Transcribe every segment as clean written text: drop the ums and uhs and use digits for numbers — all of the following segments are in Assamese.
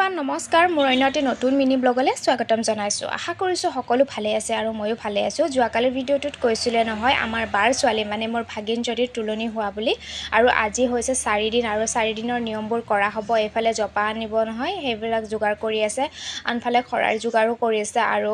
এভৰিৱান নমস্কাৰ মোৰ অন্যটি নতুন মিনি ব্লগলৈ স্বাগতম জনাইছোঁ আশা কৰিছোঁ সকলো ভালে আছে আৰু ময়ো ভালে আছোঁ যোৱাকালিৰ ভিডিঅ'টোত কৈছিলে নহয় আমাৰ বাৰ ছোৱালী মানে মোৰ ভাগিনজনীৰ তুলনি হোৱা বুলি আৰু আজি হৈছে 4 দিন আৰু 4 দিনৰ নিয়মবোৰ কৰা হ'ব এইফালে জপা আনিব নহয় সেইবিলাক যোগাৰ কৰি আছে আনফালে খৰাৰ যোগাৰো কৰি আছে আৰু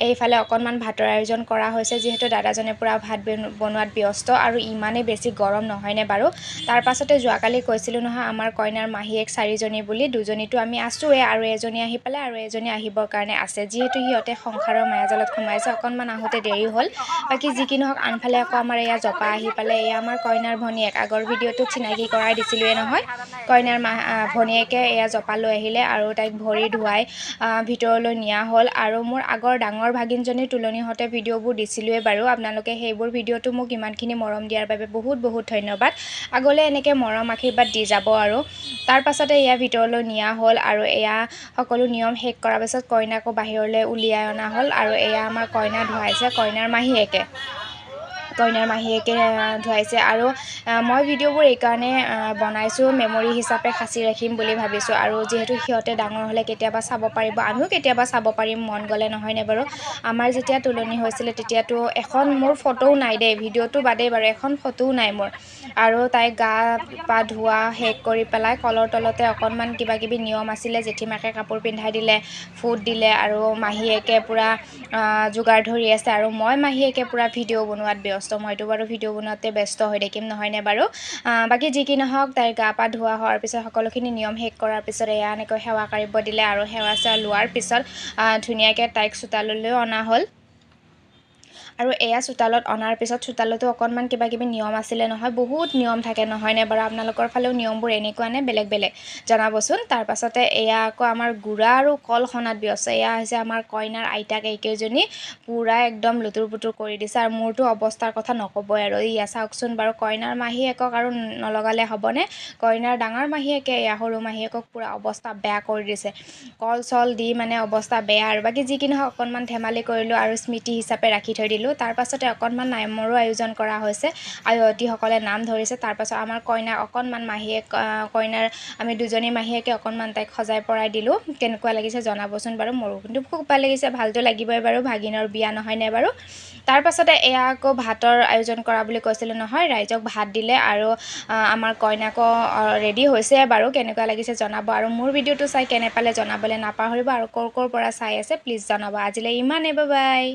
এইফালে অকণমান ভাতৰ আয়োজন কৰা হৈছে যিহেতু দাদাজনে পুৰা ভাত বনোৱাত ব্যস্ত আৰু ইমানেই বেছি গৰম নহয়নে বাৰু তাৰ পাছতে যোৱাকালি কৈছিলোঁ নহয় আমাৰ কইনাৰ মাহীয়েক 4 জনী বুলি দুজনীটো আমি আছোৱে আৰু এজনী আহি পালে আৰু এজনী আহিবৰ কাৰণে আছে যিহেতু সিহঁতে সংসাৰৰ মায়াজালত সোমাইছে অকণমান আহোঁতে দেৰি হ'ল বাকি যি কি নহওক আনফালে আকৌ আমাৰ এয়া জপা আহি পালে এয়া আমাৰ কইনাৰ ভনীয়েক আগৰ ভিডিঅ'টোত চিনাকি কৰাই দিছিলোঁৱে নহয় কইনাৰ ভনীয়েকে এয়া জপা লৈ আহিলে আৰু তাইক ভৰি ধুৱাই ভিতৰলৈ নিয়া হ'ল আৰু মোৰ আগৰ ডাঙৰ ভাগিনজনীৰ তুলনি হওঁতে ভিডিঅ'বোৰ দিছিলোঁৱে বাৰু আপোনালোকে সেইবোৰ ভিডিঅ'টো মোক ইমানখিনি মৰম দিয়াৰ বাবে বহুত বহুত ধন্যবাদ আগলৈ এনেকৈ মৰম আশীৰ্বাদ দি যাব আৰু তাৰ পাছতে এয়া ভিতৰলৈ নিয়া হ'ল আৰু এয়া সকলো নিয়ম শেষ কৰাৰ পাছত কইনাকো বাহিৰলৈ উলিয়াই অনা হ'ল আৰু এয়া আমাৰ কইনা ধুৱাইছে কইনাৰ মাহীয়েকে ধুৱাইছে আৰু মই ভিডিঅ'বোৰ এইকাৰণে বনাইছোঁ মেমৰি হিচাপে সাঁচি ৰাখিম বুলি ভাবিছোঁ আৰু যিহেতু সিহঁতে ডাঙৰ হ'লে কেতিয়াবা চাব পাৰিব আমিও কেতিয়াবা চাব পাৰিম মন গ'লে নহয়নে বাৰু আমাৰ যেতিয়া তুলনি হৈছিলে তেতিয়াতো এখন মোৰ ফটোও নাই দেই ভিডিঅ'টো বাদেই বাৰু এখন ফটোও নাই মোৰ আৰু তাইক গা পা ধোৱা শেষ কৰি পেলাই কলৰ তলতে অকণমান কিবা কিবি নিয়ম আছিলে জেঠীমাকে কাপোৰ পিন্ধাই দিলে ফুট দিলে আৰু মাহীয়েকে পূৰা যোগাৰ ধৰি আছে আৰু মই মাহীয়েকে পূৰা ভিডিঅ' বনোৱাত ব্যস্ত মইতো বাৰু ভিডিঅ' বনোৱাতে ব্যস্ত হৈ থাকিম নহয়নে বাৰু বাকী যি কি নহওক তাইৰ গা পা ধোৱা হোৱাৰ পিছত সকলোখিনি নিয়ম শেষ কৰাৰ পিছত এয়া এনেকৈ সেৱা কৰিব দিলে আৰু সেৱা চেৱা লোৱাৰ পিছত ধুনীয়াকৈ তাইক চোতাললৈ অনা হ'ল আৰু এয়া চোতালত অনাৰ পিছত চোতালতো অকণমান কিবা কিবি নিয়ম আছিলে নহয় বহুত নিয়ম থাকে নহয়নে বাৰু আপোনালোকৰ ফালেও নিয়মবোৰ এনেকুৱা নে বেলেগ বেলেগ জনাবচোন তাৰ পাছতে এয়া আকৌ আমাৰ গুড়া আৰু কল সনাত ব্যস্ত এয়া হৈছে আমাৰ কইনাৰ আইতাক এইকেইজনী পূৰা একদম লুতুৰ পুতুৰ কৰি দিছে আৰু মোৰতো অৱস্থাৰ কথা নক'বই আৰু ইয়া চাওকচোন বাৰু কইনাৰ মাহীয়েকক আৰু নলগালে হ'বনে কইনাৰ ডাঙৰ মাহীয়েকে এয়া সৰু মাহীয়েকক পূৰা অৱস্থা বেয়া কৰি দিছে কল চল দি মানে অৱস্থা বেয়া আৰু বাকী যি কি নহওক অকণমান ধেমালি কৰিলোঁ আৰু স্মৃতি হিচাপে ৰাখি থৈ দিলোঁ তাৰ পাছতে অকণমান নামৰো আয়োজন কৰা হৈছে আয়তীসকলে নাম ধৰিছে তাৰ পাছত আমাৰ কইনাক অকণমান মাহীয়েক কইনাৰ আমি দুজনী মাহীয়েকে অকণমান তাইক সজাই পৰাই দিলোঁ কেনেকুৱা লাগিছে জনাবচোন বাৰু মোৰো কিন্তু খুব ভাল লাগিছে ভালটো লাগিবই বাৰু ভাগিনৰ বিয়া নহয়নে বাৰু তাৰ পাছতে এয়া আকৌ ভাতৰ আয়োজন কৰা বুলি কৈছিলে নহয় ৰাইজক ভাত দিলে আৰু আমাৰ কইনাকো ৰেডি হৈছে বাৰু কেনেকুৱা লাগিছে জনাব আৰু মোৰ ভিডিঅ'টো চাই কেনে পালে জনাবলৈ নাপাহৰিব আৰু ক'ৰ পৰা চাই আছে প্লিজ জনাব আজিলৈ ইমানেই বাই বাই